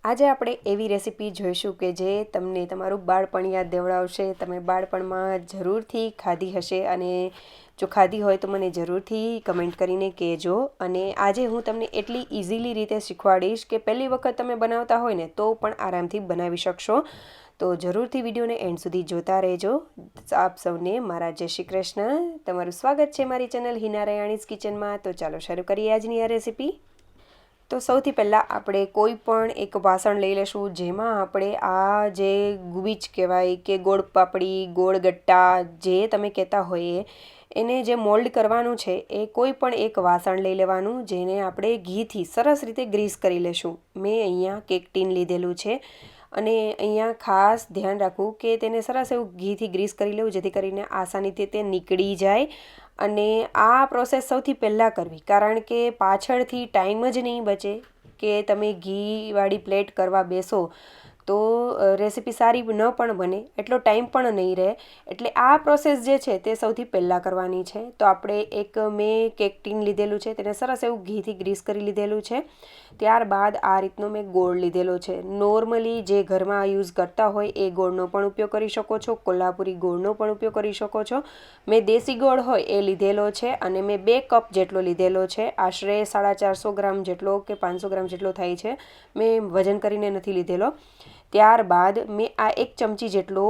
આજે આપણે એવી રેસીપી જોઈશું કે જે તમને તમારું બાળપણ યાદ દેવડાવશે. તમે બાળપણમાં જરૂરથી ખાધી હશે અને જો ખાધી હોય તો મને જરૂરથી કમેન્ટ કરીને કહેજો. અને આજે હું તમને એટલી ઇઝીલી રીતે શીખવાડીશ કે પહેલી વખત તમે બનાવતા હોય ને તો પણ આરામથી બનાવી શકશો. તો જરૂરથી વિડીયોને એન્ડ સુધી જોતા રહેજો. આપ સૌને મારા જય શ્રી કૃષ્ણ. તમારું સ્વાગત છે મારી ચેનલ હિના રયાણીઝ કિચનમાં. તો ચાલો શરૂ કરીએ આજની આ રેસીપી. તો સૌથી પહેલાં આપણે કોઈ પણ એક વાસણ લઈ લઈશું જેમાં આપણે આ જે ગુવીચ કહેવાય કે ગોળ પાપડી ગોળ ગટ્ટા જે તમે કહેતા હોઈએ એને જે મોલ્ડ કરવાનું છે એ કોઈ પણ એક વાસણ લઈ લેવાનું જેને આપણે ઘીથી સરસ રીતે ગ્રીસ કરી લેશું. મેં અહીંયા કેક ટીન લીધેલું છે અને અહીંયા ખાસ ધ્યાન રાખવું કે તેને સરસ એવું ઘીથી ગ્રીસ કરી લેવું જેથી કરીને આસાનીથી તે નીકળી જાય. અને આ પ્રોસેસ સૌથી પહેલાં કરવી કારણ કે પાછળથી ટાઈમ જ નહીં બચે કે તમે ઘીવાળી પ્લેટ કરવા બેસો તો રેસીપી સારી ન પણ બને, એટલો ટાઈમ પણ નહીં રહે. એટલે આ પ્રોસેસ જે છે તે સૌથી પહેલાં કરવાની છે. તો આપણે એક મેં કેક ટીન લીધેલું છે તેને સરસ એવું ઘીથી ગ્રીસ કરી લીધેલું છે. ત્યારબાદ આ રીતનો મેં ગોળ લીધેલો છે. નોર્મલી જે ઘરમાં યુઝ કરતા હોય એ ગોળનો પણ ઉપયોગ કરી શકો છો, કોલ્હાપુરી ગોળનો પણ ઉપયોગ કરી શકો છો. મેં દેશી ગોળ હોય એ લીધેલો છે અને મેં 2 કપ જેટલો લીધેલો છે. આશરે 450 ગ્રામ જેટલો કે 500 ગ્રામ જેટલો થાય છે. મેં વજન કરીને નથી લીધેલો. ત્યારબાદ મેં આ 1 ચમચી જેટલો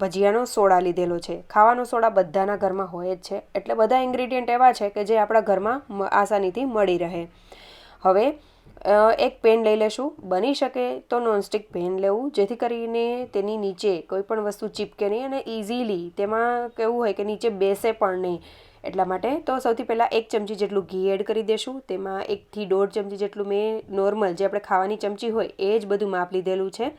ભજીયાનો સોડા લીધેલો છે. ખાવાનો સોડા બધાના ઘરમાં હોય જ છે એટલે બધા ઇન્ગ્રીડિયન્ટ એવા છે કે જે આપણા ઘરમાં આસાનીથી મળી રહે. હવે એક પેન લઈ લેશું. બની શકે તો નોનસ્ટિક પેન લેવું જેથી કરીને તેની નીચે કોઈ પણ વસ્તુ ચીપકે નહીં અને ઇઝીલી તેમાં કેવું હોય કે નીચે બેસે પણ નહીં. એટલા માટે તો સૌથી પહેલાં 1 ચમચી જેટલું ઘી એડ કરી દેશું. તેમાં 1 થી 1.5 ચમચી જેટલું મેં નોર્મલ જે આપણે ખાવાની ચમચી હોય એ જ બધું માપ લીધેલું છે.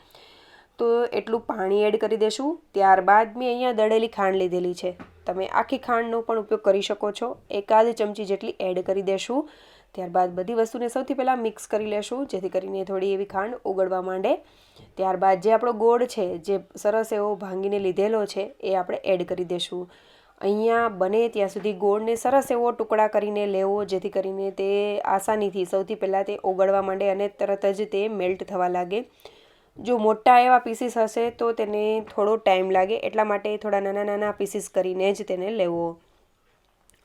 તો એટલું પાણી એડ કરી દેશું. ત્યારબાદ મેં અહીંયા દળેલી ખાંડ લીધેલી છે. તમે આખી ખાંડનો પણ ઉપયોગ કરી શકો છો. 1 ચમચી જેટલી એડ કરી દેશું. ત્યારબાદ બધી વસ્તુને સૌથી પહેલાં મિક્સ કરી લેશું જેથી કરીને થોડી એવી ખાંડ ઓગળવા માંડે. ત્યારબાદ જે આપણો ગોળ છે જે સરસ એવો ભાંગીને લીધેલો છે એ આપણે એડ કરી દેશું. અહીંયા બને ત્યાં સુધી ગોળને સરસ એવો ટુકડા કરીને લેવો જેથી કરીને તે આસાનીથી સૌથી પહેલાં તે ઓગળવા માંડે અને તરત જ તે મેલ્ટ થવા લાગે. જો મોટા એવા પીસીસ હશે તો તેને થોડો ટાઈમ લાગે એટલા માટે થોડા નાના નાના પીસીસ કરીને જ તેને લેવો.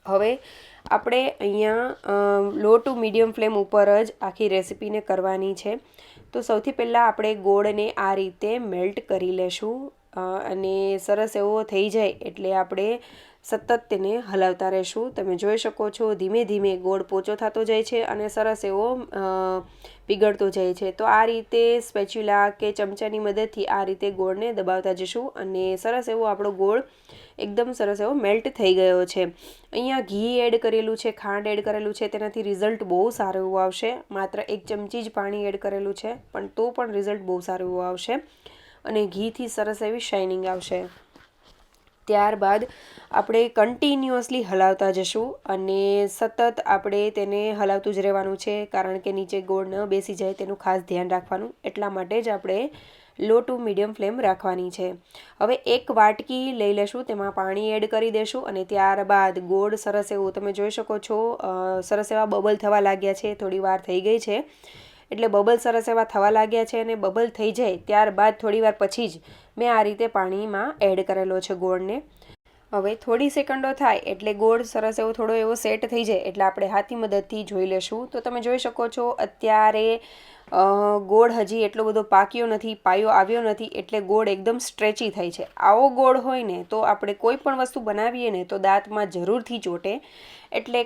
હવે આપણે અહીંયા લો ટુ મીડિયમ ફ્લેમ ઉપર જ આખી રેસીપીને કરવાની છે. તો સૌથી પહેલાં આપણે ગોળને આ રીતે મેલ્ટ કરી લેશું અને સરસ એવો થઈ જાય એટલે આપણે સતત તેને હલાવતા રહેશું. તમે જોઈ શકો છો ધીમે ધીમે ગોળ પોચો થતો જાય છે અને સરસ એવો પીગળતો જાય છે. તો આ રીતે સ્પેચ્યુલા કે ચમચાની મદદથી આ રીતે ગોળને દબાવતા જશું અને સરસ એવો આપણો ગોળ એકદમ સરસ એવો મેલ્ટ થઈ ગયો છે. અહીંયા ઘી એડ કરેલું છે, ખાંડ એડ કરેલું છે, તેનાથી રિઝલ્ટ બહુ સારું એવું આવશે. માત્ર 1 ચમચી જ પાણી એડ કરેલું છે પણ તો પણ રિઝલ્ટ બહુ સારું એવું આવશે અને ઘીથી સરસ એવી શાઇનિંગ આવશે. ત્યારબાદ આપણે કન્ટિન્યુઅસલી હલાવતા જશું અને સતત આપણે તેને હલાવતું જ રહેવાનું છે કારણ કે નીચે ગોળ ન બેસી જાય તેનું ખાસ ધ્યાન રાખવાનું. એટલા માટે જ આપણે લો ટુ મીડિયમ ફ્લેમ રાખવાની છે. હવે 1 વાટકી લઈ લેશું, તેમાં પાણી એડ કરી દેશું અને ત્યારબાદ ગોળ સરસ એવું તમે જોઈ શકો છો સરસ એવા બબલ થવા લાગ્યા છે. થોડી વાર થઈ ગઈ છે એટલે બબલ સરસ એવા થવા લાગ્યા છે અને બબલ થઈ જાય ત્યારબાદ થોડીવાર પછી જ મેં આ રીતે પાણીમાં એડ કરેલો છે ગોળને. હવે થોડી સેકન્ડો થાય એટલે ગોળ સરસ એવો થોડો એવો સેટ થઈ જાય એટલે આપણે હાથની મદદથી જોઈ લેશું. તો તમે જોઈ શકો છો અત્યારે ગોળ હજી એટલો બધો પાક્યો નથી, પાયો આવ્યો નથી એટલે ગોળ એકદમ સ્ટ્રેચી થાય છે. આવો ગોળ હોય ને તો આપણે કોઈ પણ વસ્તુ બનાવીએ ને તો દાંતમાં જરૂરથી ચોંટે. એટલે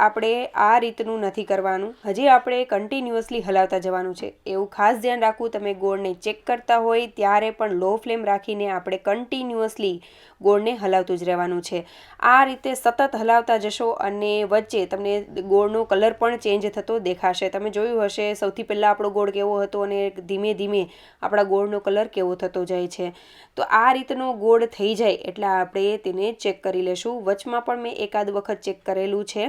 આપણે આ રીતનું નથી કરવાનું. હજી આપણે કન્ટિન્યુઅસલી હલાવતા જવાનું છે. એવું ખાસ ધ્યાન રાખવું તમે ગોળને ચેક કરતા હોય ત્યારે પણ લો ફ્લેમ રાખીને આપણે કન્ટિન્યુઅસલી ગોળને હલાવતું જ રહેવાનું છે. આ રીતે સતત હલાવતા જશો અને વચ્ચે તમને ગોળનો કલર પણ ચેન્જ થતો દેખાશે. તમે જોયું હશે સૌથી પહેલાં આપણો ગોળ કેવો હતો અને ધીમે ધીમે આપણા ગોળનો કલર કેવો થતો જાય છે. તો આ રીતનો ગોળ થઈ જાય એટલે આપણે તેને ચેક કરી લેશું. વચમાં પણ મેં એકાદ વખત ચેક કરેલું છે.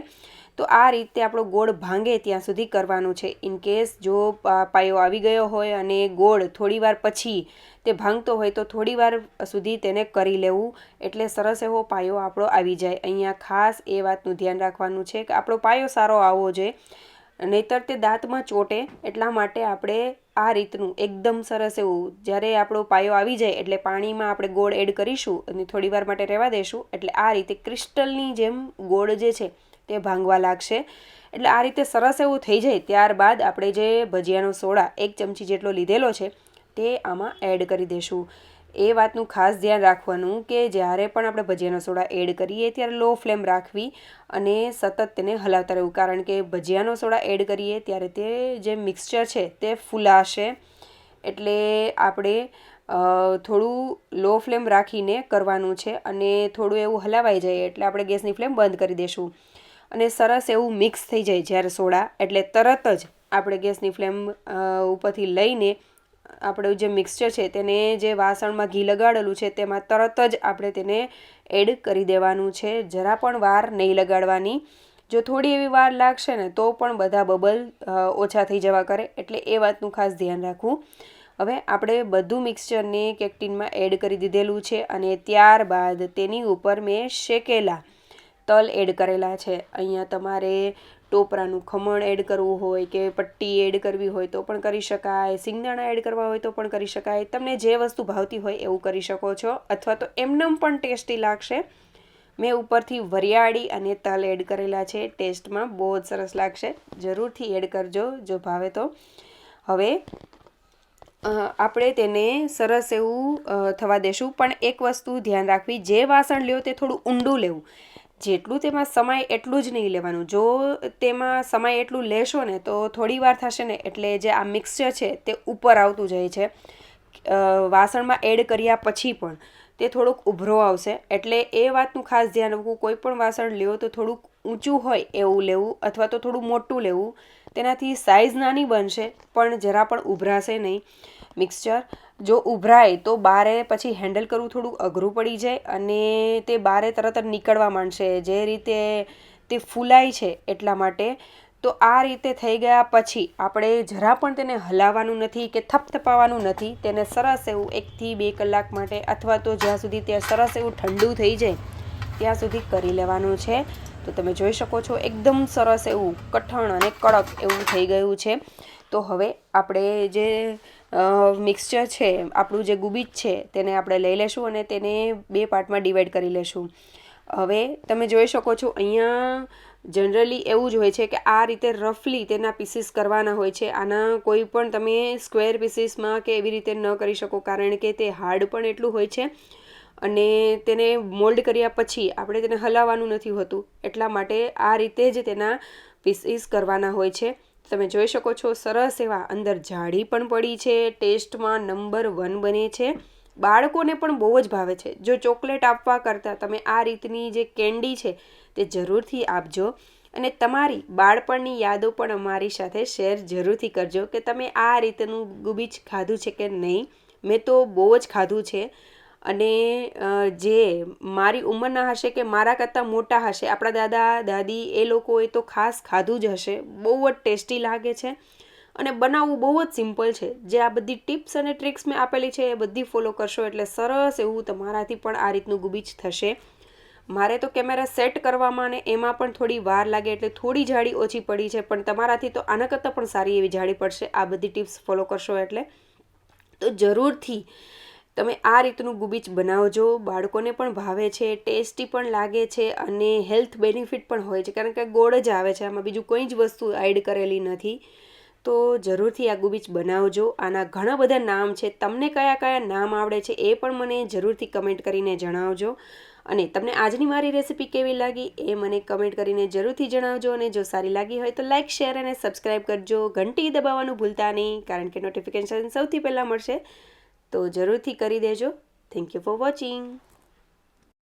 તો આ રીતે આપણો ગોળ ભાંગે ત્યાં સુધી કરવાનું છે. ઇનકેસ જો પાયો આવી ગયો હોય અને ગોળ થોડીવાર પછી તે ભાંગતો હોય તો થોડીવાર સુધી તેને કરી લેવું એટલે સરસ એવો પાયો આપણો આવી જાય. અહીંયા ખાસ એ વાતનું ધ્યાન રાખવાનું છે કે આપણો પાયો સારો આવવો જોઈએ. નહીંતર તે દાંતમાં ચોટે. એટલા માટે આપણે આ રીતનું એકદમ સરસ એવું જ્યારે આપણો પાયો આવી જાય એટલે પાણીમાં આપણે ગોળ એડ કરીશું અને થોડી વાર માટે રહેવા દઈશું. એટલે આ રીતે ક્રિસ્ટલની જેમ ગોળ જે છે તે ભાંગવા લાગશે. એટલે આ રીતે સરસ એવું થઈ જાય ત્યારબાદ આપણે જે ભજીયાનો સોડા 1 ચમચી જેટલો લીધેલો છે તે આમાં એડ કરી દઈશું. એ વાતનું ખાસ ધ્યાન રાખવાનું કે જ્યારે પણ આપણે ભજીયાનો સોડા એડ કરીએ ત્યારે લો ફ્લેમ રાખવી અને સતત તેને હલાવતા રહેવું. કારણ કે ભજીયાનો સોડા એડ કરીએ ત્યારે તે જે મિક્સચર છે તે ફૂલાશે. એટલે આપણે થોડું લો ફ્લેમ રાખીને કરવાનું છે અને થોડું એવું હલાવાઈ જાય એટલે આપણે ગેસની ફ્લેમ બંધ કરી દઈશું. અને સરસ એવું મિક્સ થઈ જાય જ્યારે સોડા એટલે તરત જ આપણે ગેસની ફ્લેમ ઉપરથી લઈને આપણું જે મિક્સચર છે તેને જે વાસણમાં ઘી લગાડેલું છે તેમાં તરત જ આપણે તેને એડ કરી દેવાનું છે. જરા પણ વાર નહીં લગાડવાની. જો થોડી એવી વાર લાગશે ને તો પણ બધા બબલ ઓછા થઈ જવા કરે. એટલે એ વાતનું ખાસ ધ્યાન રાખવું. હવે આપણે બધું મિક્સચરને કેકટીનમાં એડ કરી દીધેલું છે અને ત્યારબાદ તેની ઉપર મેં શેકેલા તલ એડ કરેલા છે. અહીંયા તમારે ટોપરાનું ખમણ એડ કરવું હોય કે પટ્ટી એડ કરવી હોય તો પણ કરી શકાય. સિંગદાણા એડ કરવા હોય તો પણ કરી શકાય. તમને જે વસ્તુ ભાવતી હોય એવું કરી શકો છો. અથવા તો એમનેમ પણ ટેસ્ટી લાગશે. મેં ઉપરથી વરિયાળી અને તલ એડ કરેલા છે. ટેસ્ટમાં બહુ જ સરસ લાગશે. જરૂરથી એડ કરજો જો ભાવે તો. હવે આપણે તેને સરસ એવું થવા દેશું. પણ એક વસ્તુ ધ્યાન રાખવી, જે વાસણ લ્યો તે થોડું ઊંડું લેવું. જેટલું તેમાં સમાય એટલું જ નહીં લેવાનું. જો તેમાં સમાય એટલું લેશો ને તો થોડી વાર થશે ને એટલે જે આ મિક્સચર છે તે ઉપર આવતું જાય છે. વાસણમાં એડ કર્યા પછી પણ તે થોડુંક ઉભરો આવશે. એટલે એ વાતનું ખાસ ધ્યાન રાખવું. કોઈ પણ વાસણ લ્યો તો થોડુંક ઊંચું હોય એવું લેવું અથવા તો થોડું મોટું લેવું. તેનાથી સાઇઝ નાની બનશે પણ જરા પણ ઉભરાશે નહીં મિક્સચર. જો ઉભરાય તો બારે પછી હેન્ડલ કરવું થોડું અઘરું પડી જાય અને તે બારે તરત જ નીકળવા માંડશે. જે રીતે તે ફૂલાય છે એટલા માટે. તો આ રીતે થઈ ગયા પછી આપણે જરા પણ તેને હલાવવાનું નથી કે થપથપાવવાનું નથી. તેને સરસ એવું 1 થી 2 કલાક માટે અથવા તો જ્યાં સુધી તે સરસ એવું ઠંડુ થઈ જાય ત્યાં સુધી કરી લેવાનું છે. તો તમે જોઈ શકો છો એકદમ સરસ એવું કઠણ અને કડક એવું થઈ ગયું છે. તો હવે આપણે જે મિક્સચર છે આપણું જે ગુબીજ છે તેને આપણે લઈ લેશું અને તેને 2 પાર્ટમાં ડિવાઈડ કરી લેશું. હવે તમે જોઈ શકો છો અહીંયા જનરલી એવું જ હોય છે કે આ રીતે રફલી તેના પીસીસ કરવાના હોય છે. આના કોઈ પણ તમે સ્ક્વેર પીસીસમાં કે એવી રીતે ન કરી શકો કારણ કે તે હાર્ડ પણ એટલું હોય છે અને તેને મોલ્ડ કર્યા પછી આપણે તેને હલાવવાનું નથી હોતું. એટલા માટે આ રીતે જ તેના પીસીસ કરવાના હોય છે. તમે જોઈ શકો છો સરસ એવા અંદર જાળી પણ પડી છે. ટેસ્ટમાં નંબર 1 બને છે. બાળકોને પણ બહુ જ ભાવે છે. જો ચોકલેટ આપવા કરતાં તમે આ રીતની જે કેન્ડી છે તે જરૂરથી આપજો અને તમારી બાળપણની યાદો પણ અમારી સાથે શેર જરૂરથી કરજો કે તમે આ રીતનું ગુબીજ ખાધું છે કે નહીં. મેં તો બહુ જ ખાધું છે અને જે મારી ઉંમરના હશે કે મારા કરતાં મોટા હશે આપણા દાદા દાદી એ લોકોએ તો ખાસ ખાધું જ હશે. બહુ જ ટેસ્ટી લાગે છે અને બનાવવું બહુ જ સિમ્પલ છે. જે આ બધી ટિપ્સ અને ટ્રિક્સ મેં આપેલી છે એ બધી ફોલો કરશો એટલે સરસ એવું તમારાથી પણ આ રીતનું ગુબીજ થશે. મારે તો કેમેરા સેટ કરવામાં અને એમાં પણ થોડી વાર લાગે એટલે થોડી જાડી ઓછી પડી છે. પણ તમારાથી તો આના કરતાં પણ સારી એવી જાડી પડશે આ બધી ટિપ્સ ફોલો કરશો એટલે. તો જરૂરથી તમે આ રીતનું ગુબીજ બનાવજો. બાળકોને પણ ભાવે છે, ટેસ્ટી પણ લાગે છે અને હેલ્થ બેનિફિટ પણ હોય છે કારણ કે ગોળ જ આવે છે. આમાં બીજું કંઈ જ વસ્તુ એડ કરેલી નથી. તો જરૂરથી આ ગુબીજ બનાવજો. આના ઘણા બધા નામ છે. તમને કયા કયા નામ આવડે છે એ પણ મને જરૂરથી કમેન્ટ કરીને જણાવજો. અને તમને આજની મારી રેસીપી કેવી લાગી એ મને કમેન્ટ કરીને જરૂરથી જણાવજો. અને જો સારી લાગી હોય તો લાઇક, શેર અને સબસ્ક્રાઈબ કરજો. ઘંટી દબાવવાનું ભૂલતા નહીં કારણ કે નોટિફિકેશન સૌથી પહેલાં મળશે. તો જરૂરથી કરી દેજો. Thank you for watching.